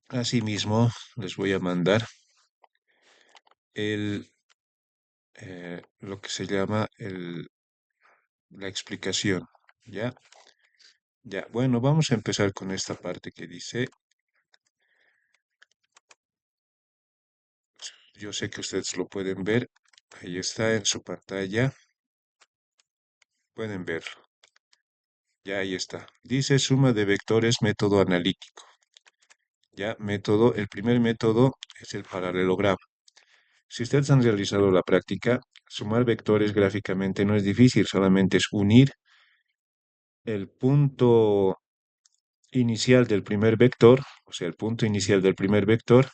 Asimismo, les voy a mandar lo que se llama la explicación, ¿ya? Ya, bueno, vamos a empezar con esta parte que dice, yo sé que ustedes lo pueden ver, ahí está en su pantalla, pueden verlo, ya ahí está. Dice suma de vectores método analítico, ya, el primer método es el paralelogramo. Si ustedes han realizado la práctica, sumar vectores gráficamente no es difícil, solamente es unir el punto inicial del primer vector, o sea, el punto inicial del primer vector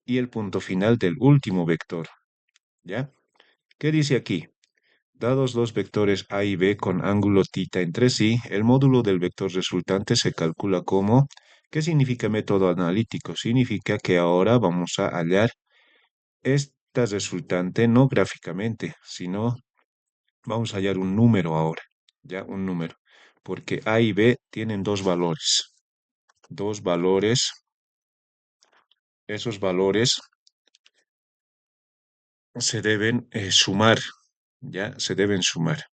y el punto final del último vector, ¿ya? ¿Qué dice aquí? Dados dos vectores A y B con ángulo θ entre sí, el módulo del vector resultante se calcula como... ¿Qué significa método analítico? Significa que ahora vamos a hallar esta resultante no gráficamente, sino vamos a hallar un número ahora, ¿ya? Un número, porque A y B tienen dos valores, esos valores se deben sumar, ¿ya? Se deben sumar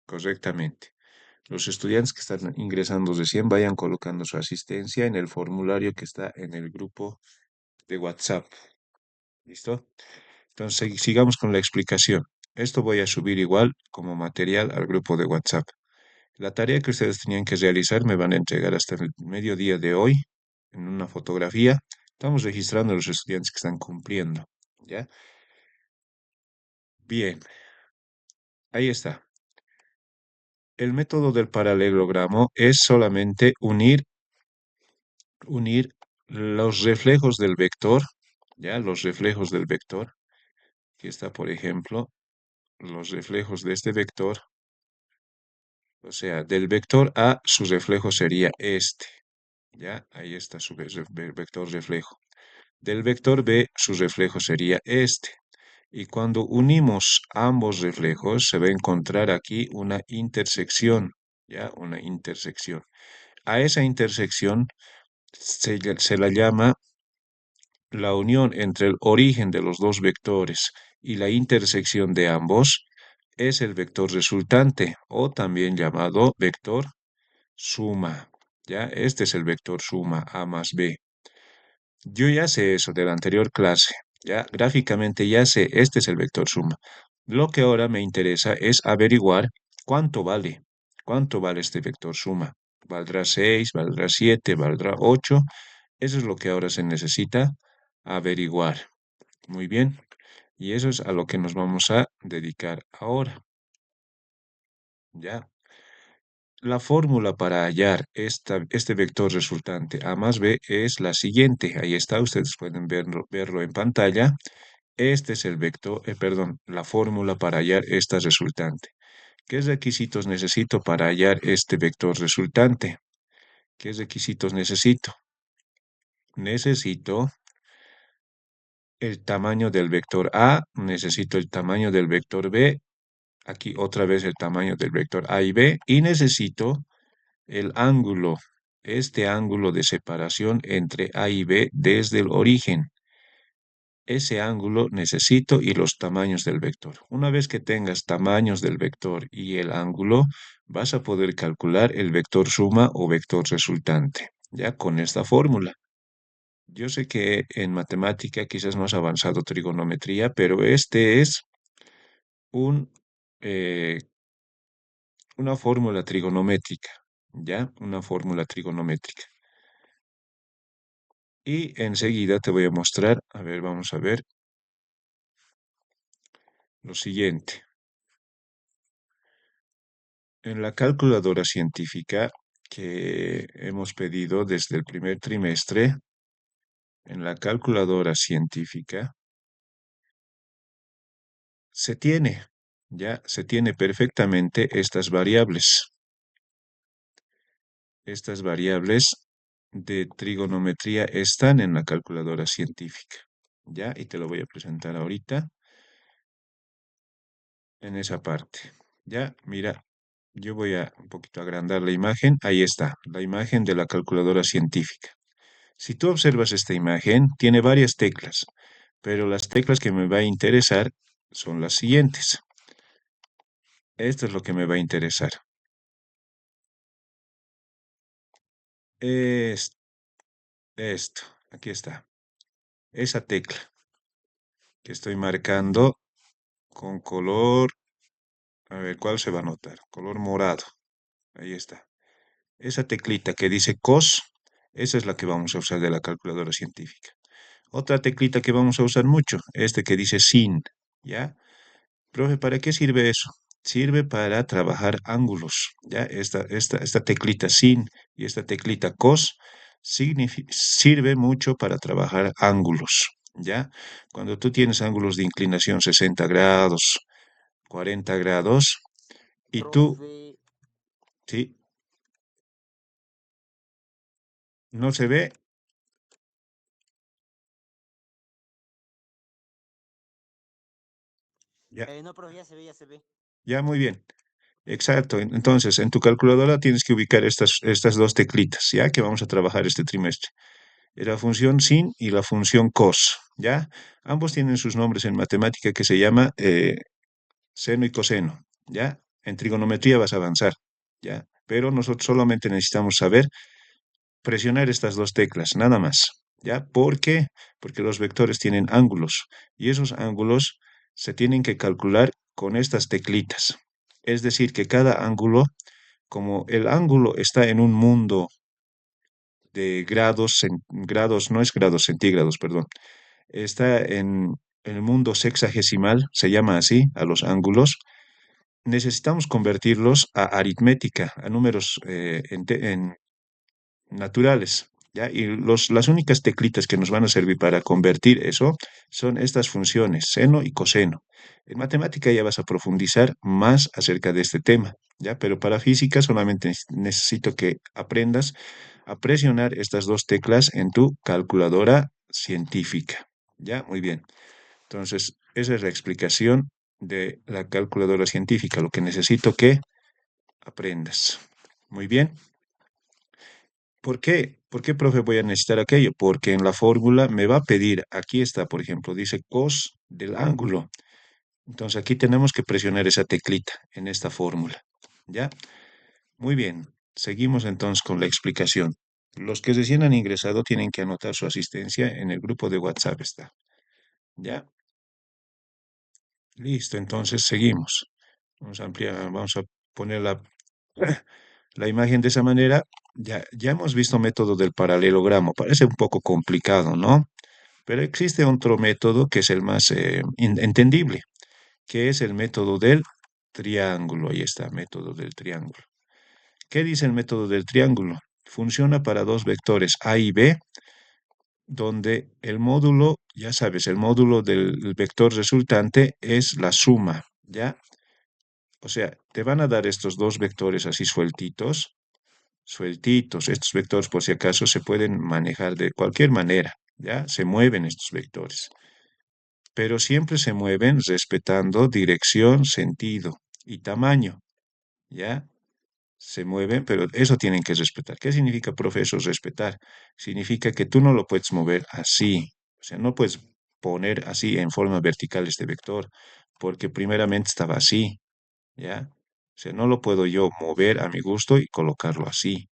correctamente. Los estudiantes que están ingresando recién vayan colocando su asistencia en el formulario que está en el grupo de WhatsApp. ¿Listo? Entonces, sigamos con la explicación. Esto voy a subir igual como material al grupo de WhatsApp. La tarea que ustedes tenían que realizar me van a entregar hasta el mediodía de hoy en una fotografía. Estamos registrando a los estudiantes que están cumpliendo, ¿ya? Bien, ahí está. El método del paralelogramo es solamente unir los reflejos del vector, ¿ya? Los reflejos del vector. Aquí está, por ejemplo, los reflejos de este vector. O sea, del vector A, su reflejo sería este, ¿ya? Ahí está su vector reflejo. Del vector B, su reflejo sería este. Y cuando unimos ambos reflejos, se va a encontrar aquí una intersección, ¿ya? Una intersección. A esa intersección se la llama la unión entre el origen de los dos vectores y la intersección de ambos es el vector resultante o también llamado vector suma. ¿Ya? Este es el vector suma A más B. Yo ya sé eso de la anterior clase. Ya gráficamente ya sé, este es el vector suma. Lo que ahora me interesa es averiguar cuánto vale. ¿Cuánto vale este vector suma? ¿Valdrá 6? ¿Valdrá 7? ¿Valdrá 8? Eso es lo que ahora se necesita averiguar. Muy bien. Y eso es a lo que nos vamos a dedicar ahora. ¿Ya? La fórmula para hallar este vector resultante A más B es la siguiente. Ahí está, ustedes pueden verlo en pantalla. Este es el vector, perdón, la fórmula para hallar esta resultante. ¿Qué requisitos necesito para hallar este vector resultante? ¿Qué requisitos necesito? Necesito el tamaño del vector A, necesito el tamaño del vector B, aquí otra vez el tamaño del vector A y B, y necesito el ángulo, este ángulo de separación entre A y B desde el origen. Ese ángulo necesito y los tamaños del vector. Una vez que tengas tamaños del vector y el ángulo, vas a poder calcular el vector suma o vector resultante, ya con esta fórmula. Yo sé que en matemática quizás no has avanzado trigonometría, pero este es un, eh, una fórmula trigonométrica, ¿ya? Una fórmula trigonométrica. Y enseguida te voy a mostrar, a ver, vamos a ver lo siguiente. En la calculadora científica que hemos pedido desde el primer trimestre, en la calculadora científica ya se tiene perfectamente estas variables. Estas variables de trigonometría están en la calculadora científica, ¿ya? Y te lo voy a presentar ahorita en esa parte, ¿ya? Mira, yo voy a un poquito agrandar la imagen. Ahí está, la imagen de la calculadora científica. Si tú observas esta imagen, tiene varias teclas, pero las teclas que me va a interesar son las siguientes. Esto es lo que me va a interesar. Es- Esto, aquí está. Esa tecla que estoy marcando con color, a ver, ¿cuál se va a notar? Color morado. Ahí está. Esa teclita que dice cos, esa es la que vamos a usar de la calculadora científica. Otra teclita que vamos a usar mucho, este que dice sin, ¿ya? Profe, ¿para qué sirve eso? Sirve para trabajar ángulos, ¿ya? Esta teclita sin y esta teclita cos sirve mucho para trabajar ángulos, ¿ya? Cuando tú tienes ángulos de inclinación 60 grados, 40 grados, y tú, Profe, ¿sí? No se ve, ya, no, profe, ya se ve, ya se ve. ya muy bien. Exacto. Entonces, en tu calculadora tienes que ubicar estas dos teclitas, ¿ya? Que vamos a trabajar este trimestre. La función sin y la función cos, ¿ya? Ambos tienen sus nombres en matemática que se llama seno y coseno, ¿ya? En trigonometría vas a avanzar, ¿ya? Pero nosotros solamente necesitamos saber presionar estas dos teclas, nada más, ¿ya? ¿Por qué? Porque los vectores tienen ángulos y esos ángulos se tienen que calcular con estas teclitas. Es decir, que cada ángulo, como el ángulo está en un mundo de grados, grados, no es grados centígrados, perdón, está en el mundo sexagesimal, se llama así, a los ángulos, necesitamos convertirlos a aritmética, a números naturales, ¿ya? Y las únicas teclitas que nos van a servir para convertir eso son estas funciones, seno y coseno. En matemática ya vas a profundizar más acerca de este tema, ¿ya? Pero para física solamente necesito que aprendas a presionar estas dos teclas en tu calculadora científica, ¿ya? Muy bien. Entonces, esa es la explicación de la calculadora científica, lo que necesito que aprendas. Muy bien. ¿Por qué? ¿Por qué, profe, voy a necesitar aquello? Porque en la fórmula me va a pedir, aquí está, por ejemplo, dice cos del ángulo. Entonces aquí tenemos que presionar esa teclita en esta fórmula. ¿Ya? Muy bien. Seguimos entonces con la explicación. Los que recién han ingresado tienen que anotar su asistencia en el grupo de WhatsApp está. ¿Ya? Listo, entonces seguimos. Vamos a ampliar, vamos a poner la imagen de esa manera. Ya hemos visto método del paralelogramo. Parece un poco complicado, ¿no? Pero existe otro método que es el más entendible, que es el método del triángulo. Ahí está, método del triángulo. ¿Qué dice el método del triángulo? Funciona para dos vectores A y B, donde el módulo, ya sabes, el módulo del vector resultante es la suma, ¿ya? O sea, te van a dar estos dos vectores así sueltitos, sueltitos. Estos vectores, por si acaso, se pueden manejar de cualquier manera, ¿ya? Se mueven estos vectores, pero siempre se mueven respetando dirección, sentido y tamaño, ¿ya? Se mueven, pero eso tienen que respetar. ¿Qué significa, profe, eso respetar? Significa que tú no lo puedes mover así, o sea, no puedes poner así en forma vertical este vector, porque primeramente estaba así, ¿ya? O sea, no lo puedo yo mover a mi gusto y colocarlo así,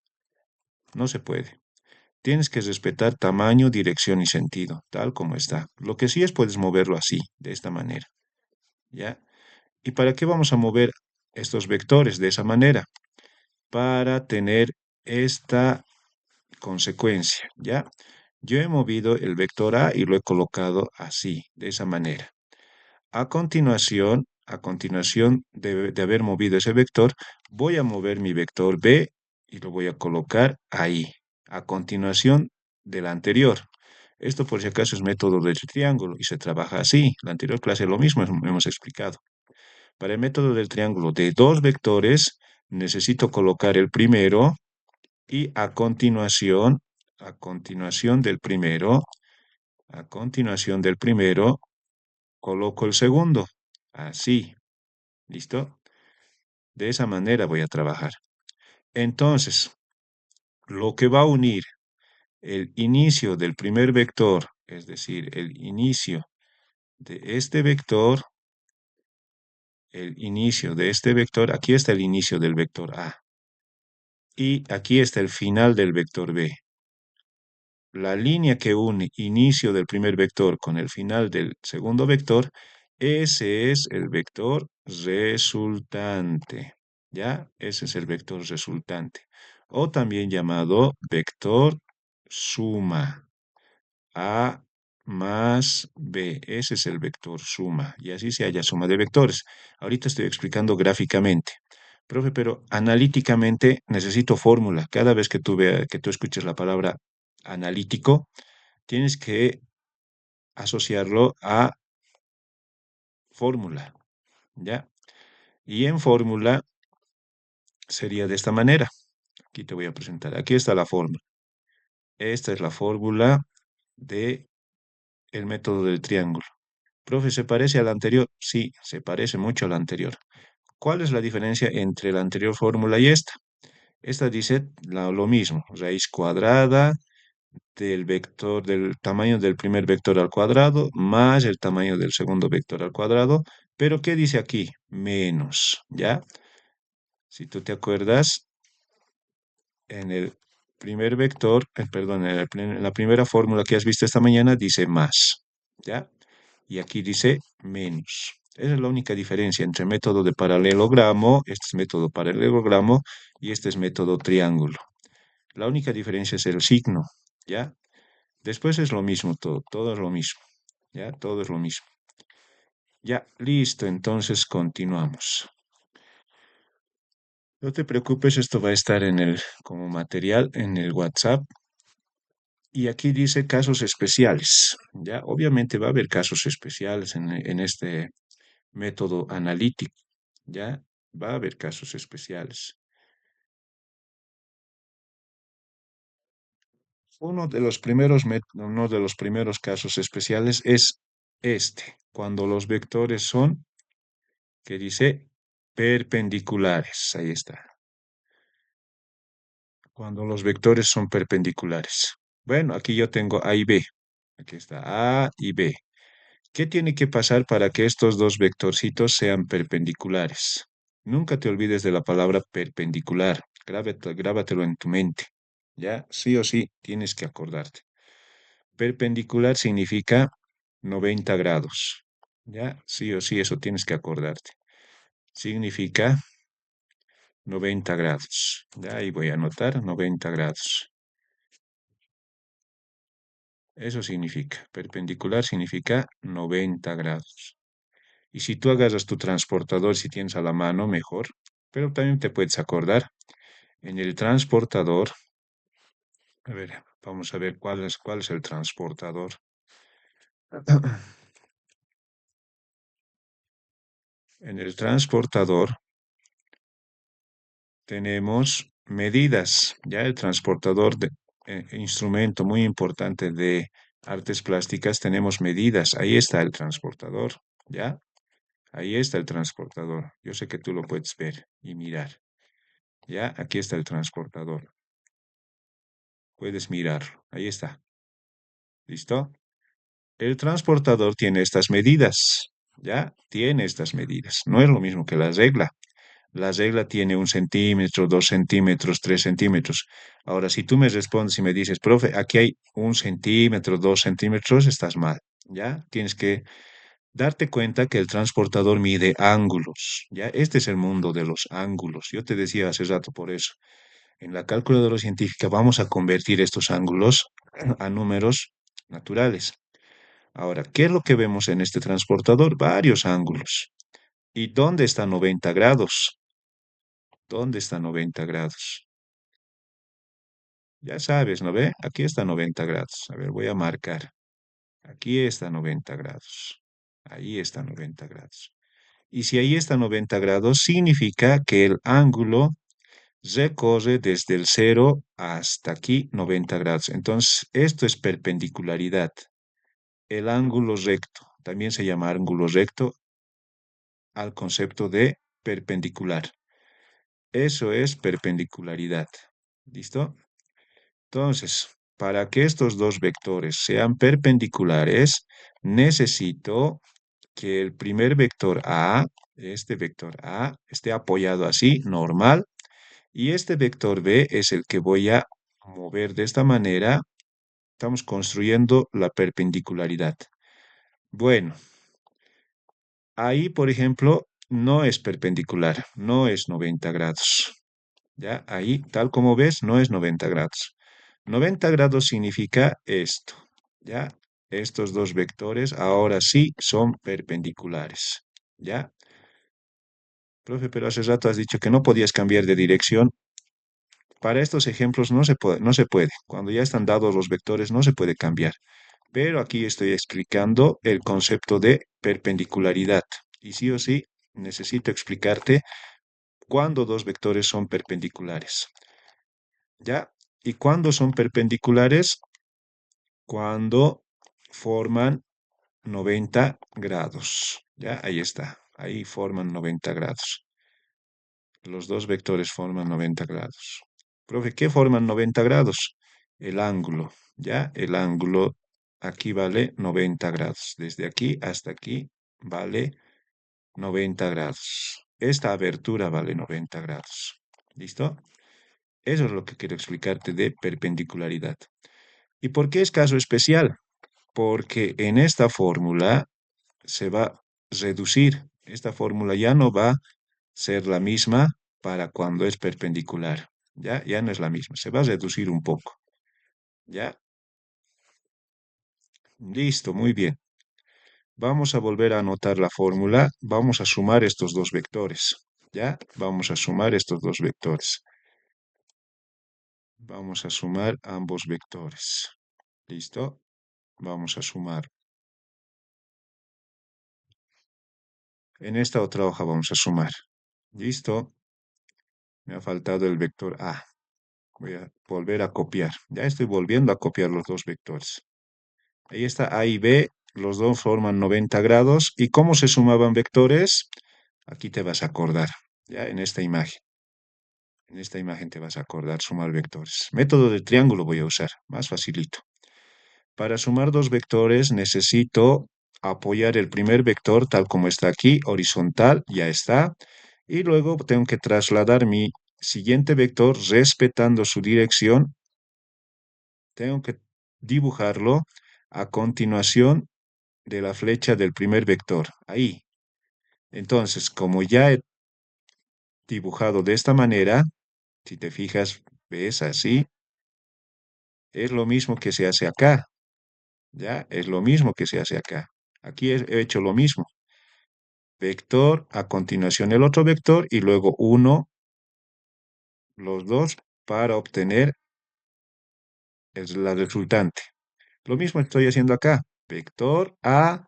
no se puede. Tienes que respetar tamaño, dirección y sentido, tal como está. Lo que sí es puedes moverlo así, de esta manera, ¿ya? ¿Y para qué vamos a mover estos vectores de esa manera? Para tener esta consecuencia, ¿ya? Yo he movido el vector A y lo he colocado así, de esa manera. A continuación de haber movido ese vector, voy a mover mi vector B y lo voy a colocar ahí, a continuación del anterior. Esto por si acaso es método del triángulo y se trabaja así. La anterior clase lo mismo hemos explicado. Para el método del triángulo de dos vectores, necesito colocar el primero y a continuación del primero, coloco el segundo. Así, ¿listo? De esa manera voy a trabajar. Entonces, lo que va a unir el inicio del primer vector, es decir, el inicio de este vector, el inicio de este vector, aquí está el inicio del vector A, y aquí está el final del vector B. La línea que une inicio del primer vector con el final del segundo vector, ese es el vector resultante. ¿Ya? Ese es el vector resultante. O también llamado vector suma. A más B. Ese es el vector suma. Y así se halla suma de vectores. Ahorita estoy explicando gráficamente. Profe, pero analíticamente necesito fórmula. Cada vez que que tú escuches la palabra analítico, tienes que asociarlo a fórmula, ¿ya? Y en fórmula sería de esta manera. Aquí te voy a presentar. Aquí está la fórmula. Esta es la fórmula de el método del triángulo. Profe, ¿se parece al anterior? Sí, se parece mucho al anterior. ¿Cuál es la diferencia entre la anterior fórmula y esta? Esta dice lo mismo, raíz cuadrada del vector, del tamaño del primer vector al cuadrado, más el tamaño del segundo vector al cuadrado, pero ¿qué dice aquí? Menos, ¿ya? Si tú te acuerdas, en el primer vector, perdón, en la primera fórmula que has visto esta mañana dice más, ¿ya? Y aquí dice menos. Esa es la única diferencia entre método de paralelogramo, este es método paralelogramo y este es método triángulo. La única diferencia es el signo, ¿ya? Después es lo mismo todo es lo mismo, ¿ya? Todo es lo mismo. Ya, listo, entonces continuamos. No te preocupes, esto va a estar como material en el WhatsApp. Y aquí dice casos especiales, ¿ya? Obviamente va a haber casos especiales en este método analítico, ¿ya? Va a haber casos especiales. Uno de los primeros casos especiales es este, cuando los vectores son, que dice, perpendiculares. Ahí está. Cuando los vectores son perpendiculares. Bueno, aquí yo tengo A y B. Aquí está A y B. ¿Qué tiene que pasar para que estos dos vectorcitos sean perpendiculares? Nunca te olvides de la palabra perpendicular. Grábatelo en tu mente. ¿Ya? Sí o sí, tienes que acordarte. Perpendicular significa 90 grados. ¿Ya? Sí o sí, eso tienes que acordarte. Significa 90 grados. ¿Ya? Ahí voy a anotar 90 grados. Eso significa. Perpendicular significa 90 grados. Y si tú agarras tu transportador, si tienes a la mano, mejor. Pero también te puedes acordar. En el transportador, a ver, vamos a ver cuál es el transportador. En el transportador tenemos medidas. Ya el transportador, instrumento muy importante de artes plásticas, tenemos medidas. Ahí está el transportador. ¿Ya? Ahí está el transportador. Yo sé que tú lo puedes ver y mirar. ¿Ya? Aquí está el transportador. Puedes mirarlo. Ahí está. ¿Listo? El transportador tiene estas medidas. ¿Ya? Tiene estas medidas. No es lo mismo que la regla. La regla tiene 1 centímetro, 2 centímetros, 3 centímetros. Ahora, si tú me respondes y me dices, profe, aquí hay 1 centímetro, 2 centímetros, estás mal. ¿Ya? Tienes que darte cuenta que el transportador mide ángulos. ¿Ya? Este es el mundo de los ángulos. Yo te decía hace rato por eso. En la calculadora científica vamos a convertir estos ángulos a números naturales. Ahora, ¿qué es lo que vemos en este transportador? Varios ángulos. ¿Y dónde está 90 grados? ¿Dónde está 90 grados? Ya sabes, ¿no ve? Aquí está 90 grados. A ver, voy a marcar. Aquí está 90 grados. Ahí está 90 grados. Y si ahí está 90 grados, significa que el ángulo recorre desde el cero hasta aquí 90 grados. Entonces, esto es perpendicularidad. El ángulo recto, también se llama ángulo recto al concepto de perpendicular. Eso es perpendicularidad. ¿Listo? Entonces, para que estos dos vectores sean perpendiculares, necesito que el primer vector A, este vector A, esté apoyado así, normal, y este vector B es el que voy a mover de esta manera. Estamos construyendo la perpendicularidad. Bueno, ahí, por ejemplo, no es perpendicular, no es 90 grados. ¿Ya? Ahí, tal como ves, no es 90 grados. 90 grados significa esto, ¿ya? Estos dos vectores ahora sí son perpendiculares, ¿ya? Profe, pero hace rato has dicho que no podías cambiar de dirección. Para estos ejemplos no se puede, no se puede. Cuando ya están dados los vectores no se puede cambiar. Pero aquí estoy explicando el concepto de perpendicularidad. Y sí o sí, necesito explicarte cuándo dos vectores son perpendiculares. ¿Ya? ¿Y cuándo son perpendiculares? Cuando forman 90 grados. ¿Ya? Ahí está. Ahí forman 90 grados. Los dos vectores forman 90 grados. Profe, ¿qué forman 90 grados? El ángulo. ¿Ya? El ángulo aquí vale 90 grados. Desde aquí hasta aquí vale 90 grados. Esta abertura vale 90 grados. ¿Listo? Eso es lo que quiero explicarte de perpendicularidad. ¿Y por qué es caso especial? Porque en esta fórmula se va a reducir. Esta fórmula ya no va a ser la misma para cuando es perpendicular. ¿Ya? Ya no es la misma. Se va a reducir un poco. ¿Ya? Listo, muy bien. Vamos a volver a anotar la fórmula. Vamos a sumar estos dos vectores. ¿Ya? Vamos a sumar estos dos vectores. Vamos a sumar ambos vectores. ¿Listo? Vamos a sumar. En esta otra hoja vamos a sumar. ¿Listo? Me ha faltado el vector A. Voy a volver a copiar. Ya estoy volviendo a copiar los dos vectores. Ahí está A y B. Los dos forman 90 grados. ¿Y cómo se sumaban vectores? Aquí te vas a acordar. Ya en esta imagen. En esta imagen te vas a acordar sumar vectores. Método de triángulo voy a usar. Más facilito. Para sumar dos vectores necesito apoyar el primer vector tal como está aquí, horizontal, ya está. Y luego tengo que trasladar mi siguiente vector respetando su dirección. Tengo que dibujarlo a continuación de la flecha del primer vector. Ahí. Entonces, como ya he dibujado de esta manera, si te fijas, ves así, es lo mismo que se hace acá. ¿Ya? Es lo mismo que se hace acá. Aquí he hecho lo mismo. Vector, a continuación el otro vector y luego uno, los dos, para obtener la resultante. Lo mismo estoy haciendo acá. Vector A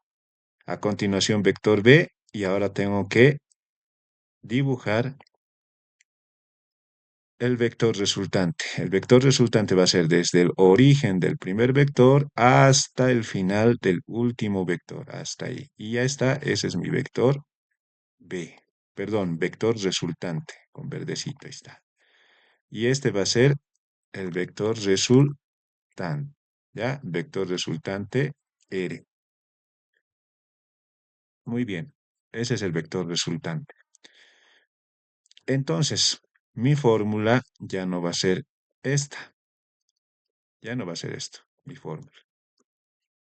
continuación vector B, y ahora tengo que dibujar el vector resultante. El vector resultante va a ser desde el origen del primer vector hasta el final del último vector, hasta ahí. Y ya está, ese es mi vector B. Perdón, vector resultante, con verdecito ahí está. Y este va a ser el vector resultante, ¿ya? Vector resultante R. Muy bien, ese es el vector resultante. Entonces, mi fórmula ya no va a ser esta, ya no va a ser esto, mi fórmula.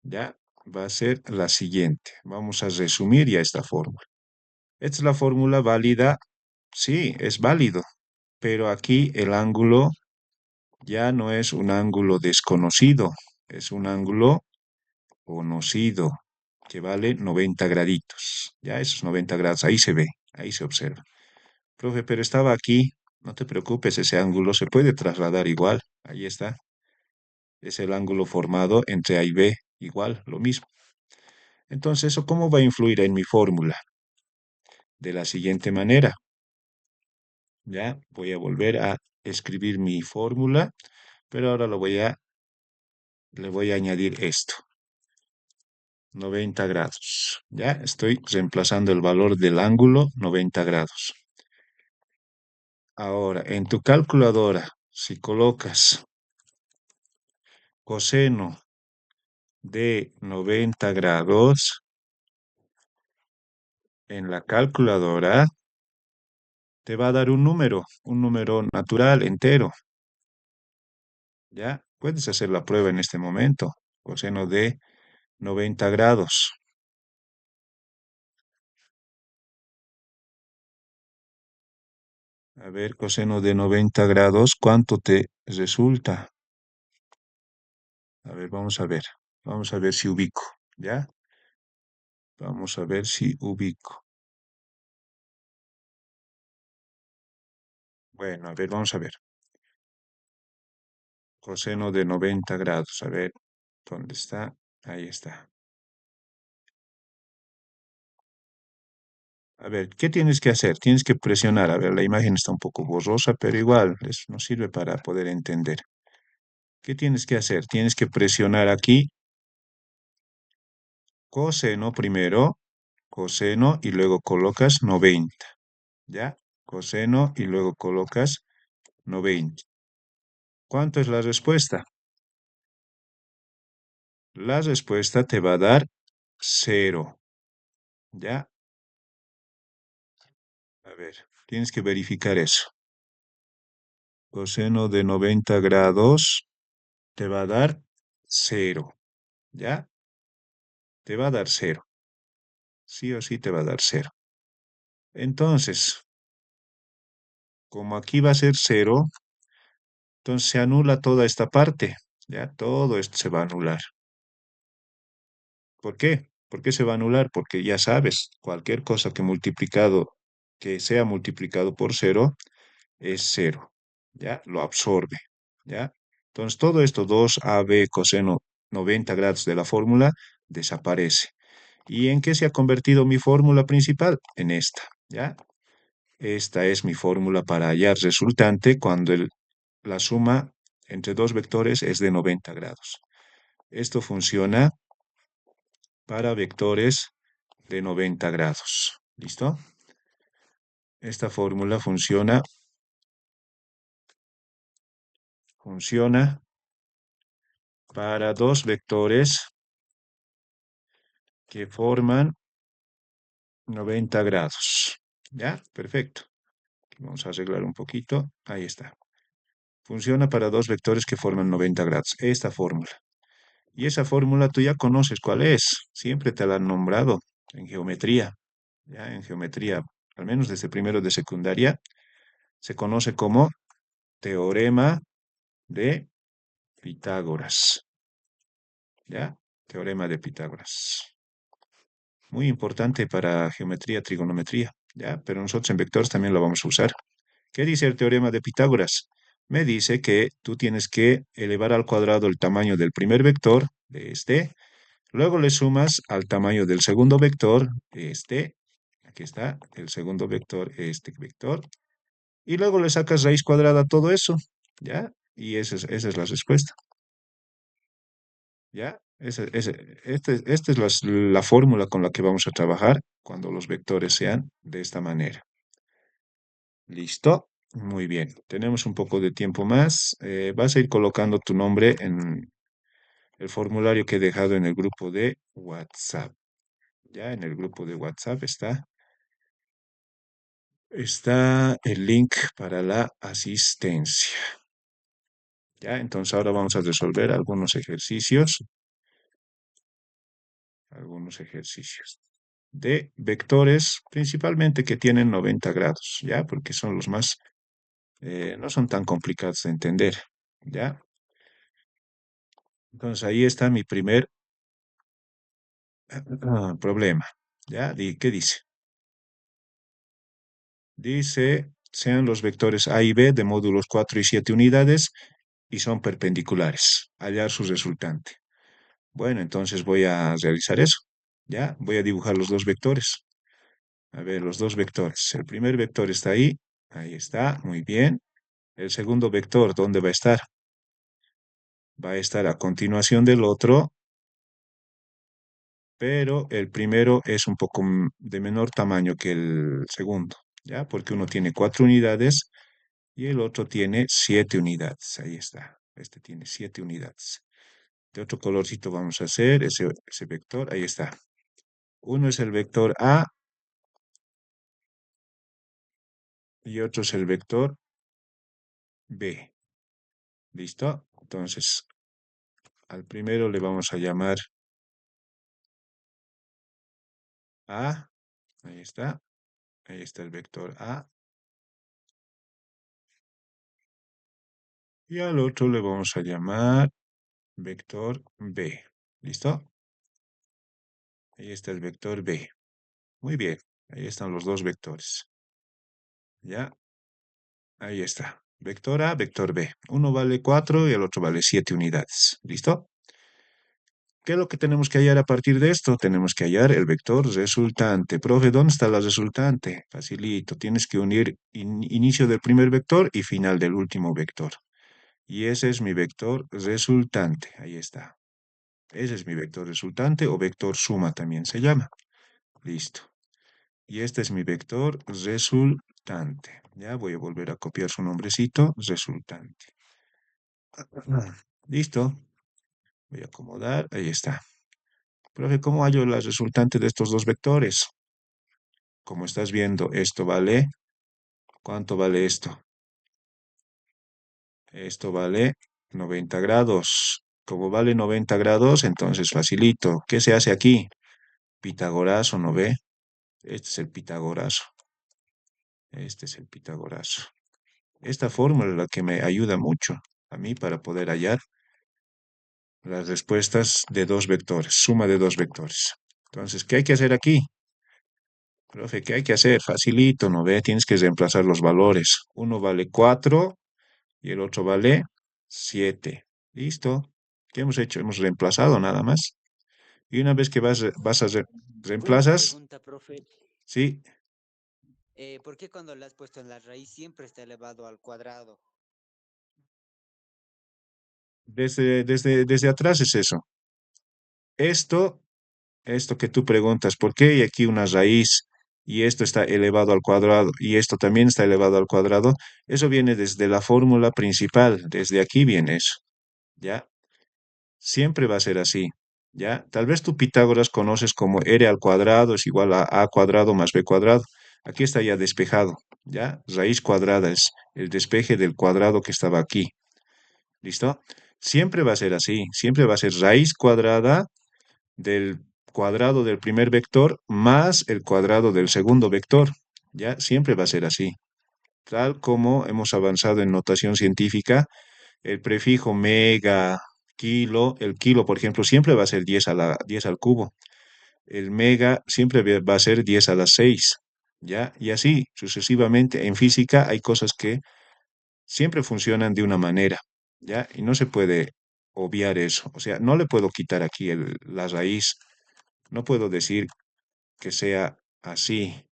Ya va a ser la siguiente. Vamos a resumir ya esta fórmula. Esta es la fórmula válida, sí, es válido, pero aquí el ángulo ya no es un ángulo desconocido, es un ángulo conocido, que vale 90 graditos. Ya esos 90 grados, ahí se ve, ahí se observa. Profe, pero estaba aquí, no te preocupes, ese ángulo se puede trasladar igual, ahí está. Es el ángulo formado entre A y B, igual, lo mismo. Entonces, ¿eso cómo va a influir en mi fórmula? De la siguiente manera. Ya, voy a volver a escribir mi fórmula, pero ahora le voy a añadir esto. 90 grados. Ya estoy reemplazando el valor del ángulo 90 grados. Ahora, en tu calculadora, si colocas coseno de 90 grados en la calculadora, te va a dar un número natural, entero. ¿Ya? Puedes hacer la prueba en este momento. Coseno de 90 grados. A ver, coseno de 90 grados, ¿cuánto te resulta? A ver, vamos a ver. Vamos a ver si ubico, ¿ya? Vamos a ver si ubico. Bueno, a ver, vamos a ver. Coseno de 90 grados. A ver, ¿dónde está? Ahí está. A ver, ¿qué tienes que hacer? Tienes que presionar. A ver, la imagen está un poco borrosa, pero igual, eso nos sirve para poder entender. ¿Qué tienes que hacer? Tienes que presionar aquí, coseno primero, coseno y luego colocas 90, ¿ya? Coseno y luego colocas 90. ¿Cuánto es la respuesta? La respuesta te va a dar 0, ¿ya? A ver, tienes que verificar eso. Coseno de 90 grados te va a dar 0, ¿ya? Te va a dar 0. Sí o sí te va a dar 0. Entonces, como aquí va a ser 0, entonces se anula toda esta parte, ¿ya? Todo esto se va a anular. ¿Por qué? ¿Por qué se va a anular? Porque ya sabes, cualquier cosa que sea multiplicado por 0, es 0, ¿ya? Lo absorbe, ¿ya? Entonces todo esto, 2ab coseno 90 grados de la fórmula, desaparece. ¿Y en qué se ha convertido mi fórmula principal? En esta, ¿ya? Esta es mi fórmula para hallar resultante cuando la suma entre dos vectores es de 90 grados. Esto funciona para vectores de 90 grados. ¿Listo? Esta fórmula funciona para dos vectores que forman 90 grados. ¿Ya? Perfecto. Vamos a arreglar un poquito. Ahí está. Funciona para dos vectores que forman 90 grados. Esta fórmula. Y esa fórmula tú ya conoces cuál es. Siempre te la han nombrado en geometría. Ya en geometría, al menos desde primero de secundaria, se conoce como teorema de Pitágoras. ¿Ya? Teorema de Pitágoras. Muy importante para geometría, trigonometría. ¿Ya? Pero nosotros en vectores también lo vamos a usar. ¿Qué dice el teorema de Pitágoras? Me dice que tú tienes que elevar al cuadrado el tamaño del primer vector, de este, luego le sumas al tamaño del segundo vector, este, aquí está, el segundo vector, este vector, y luego le sacas raíz cuadrada a todo eso, ¿ya? Y esa es la respuesta, ¿ya? Esta es la fórmula con la que vamos a trabajar cuando los vectores sean de esta manera. ¿Listo? Muy bien. Tenemos un poco de tiempo más. Vas a ir colocando tu nombre en el formulario que he dejado en el grupo de WhatsApp. Ya en el grupo de WhatsApp está el link para la asistencia. Ya, entonces ahora vamos a resolver algunos ejercicios de vectores, principalmente que tienen 90 grados, ya, porque son los más, no son tan complicados de entender, ya. Entonces ahí está mi primer problema, ya. ¿Qué dice? Dice, sean los vectores A y B de módulos 4 y 7 unidades y son perpendiculares. Hallar su resultante. Bueno, entonces voy a realizar eso. Ya, voy a dibujar los dos vectores. A ver, los dos vectores. El primer vector está ahí. Ahí está, muy bien. El segundo vector, ¿dónde va a estar? Va a estar a continuación del otro, pero el primero es un poco de menor tamaño que el segundo, ¿ya? Porque uno tiene 4 unidades y el otro tiene 7 unidades. Ahí está. Este tiene 7 unidades. De otro colorcito vamos a hacer ese vector. Ahí está. Uno es el vector A y otro es el vector B. ¿Listo? Entonces, al primero le vamos a llamar A. Ahí está. Ahí está el vector A. Y al otro le vamos a llamar vector B. ¿Listo? Ahí está el vector B. Muy bien. Ahí están los dos vectores. ¿Ya? Ahí está. Vector A, vector B. Uno vale 4 y el otro vale 7 unidades. ¿Listo? ¿Qué es lo que tenemos que hallar a partir de esto? Tenemos que hallar el vector resultante. Profe, ¿dónde está la resultante? Facilito. Tienes que unir inicio del primer vector y final del último vector. Y ese es mi vector resultante. Ahí está. Ese es mi vector resultante o vector suma también se llama. Listo. Y este es mi vector resultante. Ya voy a volver a copiar su nombrecito, resultante. Listo. Voy a acomodar. Ahí está. Profe, ¿cómo hallo la resultante de estos dos vectores? Como estás viendo, esto vale. ¿Cuánto vale esto? Esto vale 90 grados. Como vale 90 grados, entonces facilito. ¿Qué se hace aquí? Pitagorazo, ¿no ve? Este es el pitagorazo. Este es el pitagorazo. Esta fórmula es la que me ayuda mucho a mí para poder hallar las respuestas de dos vectores, suma de dos vectores. Entonces, ¿qué hay que hacer aquí? Profe, ¿qué hay que hacer? Facilito, ¿no ve? Tienes que reemplazar los valores. Uno vale 4 y el otro vale 7. ¿Listo? ¿Qué hemos hecho? Hemos reemplazado nada más. Y una vez que Una reemplazas, pregunta, profe. sí, ¿Por qué cuando le has puesto en la raíz siempre está elevado al cuadrado? desde atrás es eso. Esto Esto que tú preguntas, ¿por qué hay aquí una raíz y esto está elevado al cuadrado y esto también está elevado al cuadrado? Eso viene desde la fórmula principal, desde aquí viene eso, ¿ya? Siempre va a ser así, ¿ya? Tal vez tú Pitágoras conoces como r al cuadrado es igual a cuadrado más b cuadrado. Aquí está ya despejado, ¿ya? Raíz cuadrada es el despeje del cuadrado que estaba aquí, ¿listo? Siempre va a ser así, siempre va a ser raíz cuadrada del cuadrado del primer vector más el cuadrado del segundo vector. Ya siempre va a ser así. Tal como hemos avanzado en notación científica, el prefijo mega, kilo, el kilo, por ejemplo, siempre va a ser 10 al cubo. El mega siempre va a ser 10 a la 6. ¿Ya? Y así sucesivamente. En física hay cosas que siempre funcionan de una manera, ¿ya? Y no se puede obviar eso. O sea, no le puedo quitar aquí la raíz. No puedo decir que sea así,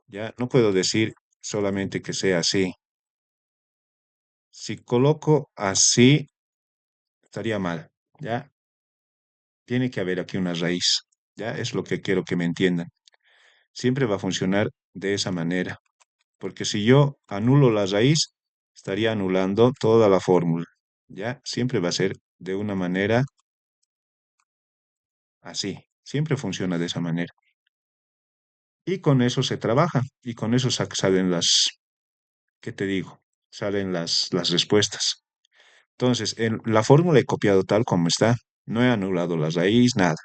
¿ya? No puedo decir solamente que sea así. Si coloco así, estaría mal, ¿ya? Tiene que haber aquí una raíz, ¿ya? Es lo que quiero que me entiendan. Siempre va a funcionar de esa manera, porque si yo anulo la raíz, estaría anulando toda la fórmula, ¿ya? Siempre va a ser de una manera así, siempre funciona de esa manera. Y con eso se trabaja, y con eso salen ¿qué te digo? Salen las respuestas. Entonces, en la fórmula he copiado tal como está. No he anulado la raíz, nada.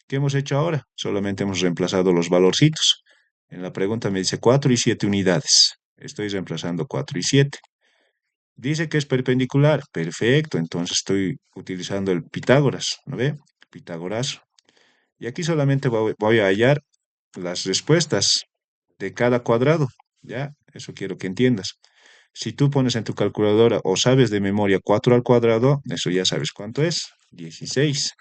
¿Qué hemos hecho ahora? Solamente hemos reemplazado los valorcitos. En la pregunta me dice 4 y 7 unidades. Estoy reemplazando 4 y 7. Dice que es perpendicular. Perfecto, entonces estoy utilizando el Pitágoras, ¿no ve? Pitágoras. Y aquí solamente voy a hallar las respuestas de cada cuadrado, ¿ya? Eso quiero que entiendas. Si tú pones en tu calculadora o sabes de memoria 4 al cuadrado, eso ya sabes cuánto es, 16.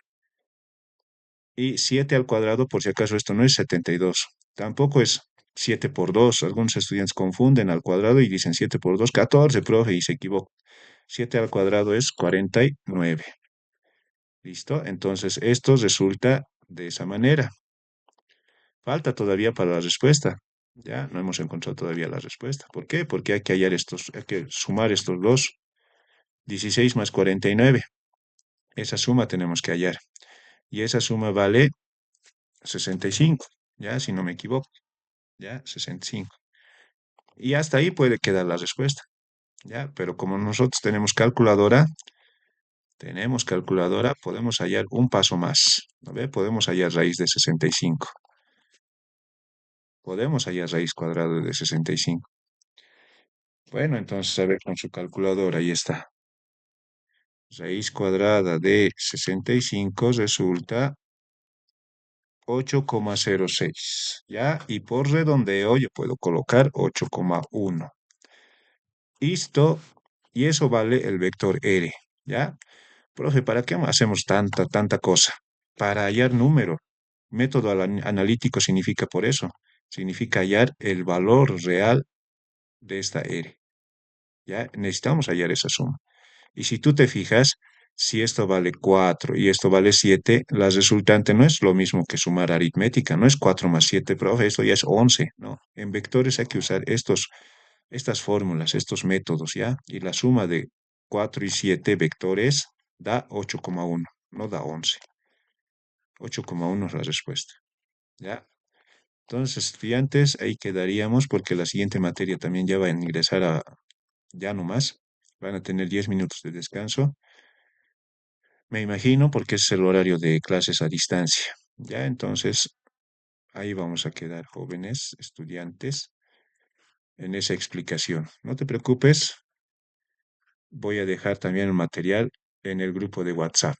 Y 7 al cuadrado, por si acaso esto no es 72. Tampoco es 7 por 2. Algunos estudiantes confunden al cuadrado y dicen 7 por 2, 14, profe, y se equivocan. 7 al cuadrado es 49. ¿Listo? Entonces esto resulta de esa manera. Falta todavía para la respuesta. Ya no hemos encontrado todavía la respuesta. ¿Por qué? Porque hay que hallar hay que sumar estos dos. 16 más 49. esa suma tenemos que hallar. Y esa suma vale 65, ¿ya? Si no me equivoco, ¿ya? 65. Y hasta ahí puede quedar la respuesta, ¿ya? Pero como nosotros tenemos calculadora, podemos hallar un paso más, ¿no ve? Podemos hallar raíz de 65. Podemos hallar raíz cuadrada de 65. Bueno, entonces, a ver, con su calculadora, ahí está. Raíz cuadrada de 65 resulta 8,06, ¿ya? Y por redondeo yo puedo colocar 8,1. Listo. Y eso vale el vector R, ¿ya? Profe, ¿para qué hacemos tanta cosa? Para hallar número. Método analítico significa por eso. Significa hallar el valor real de esta R, ¿ya? Necesitamos hallar esa suma. Y si tú te fijas, si esto vale 4 y esto vale 7, la resultante no es lo mismo que sumar aritmética, no es 4 más 7, profe, esto ya es 11, ¿no? En vectores hay que usar estas fórmulas, estos métodos, ¿ya? Y la suma de 4 y 7 vectores da 8,1, no da 11. 8,1 es la respuesta, ¿ya? Entonces, estudiantes, ahí quedaríamos porque la siguiente materia también ya va a ingresar ya nomás. Van a tener 10 minutos de descanso. Me imagino porque es el horario de clases a distancia. Ya, entonces ahí vamos a quedar, jóvenes estudiantes, en esa explicación. No te preocupes, voy a dejar también el material en el grupo de WhatsApp.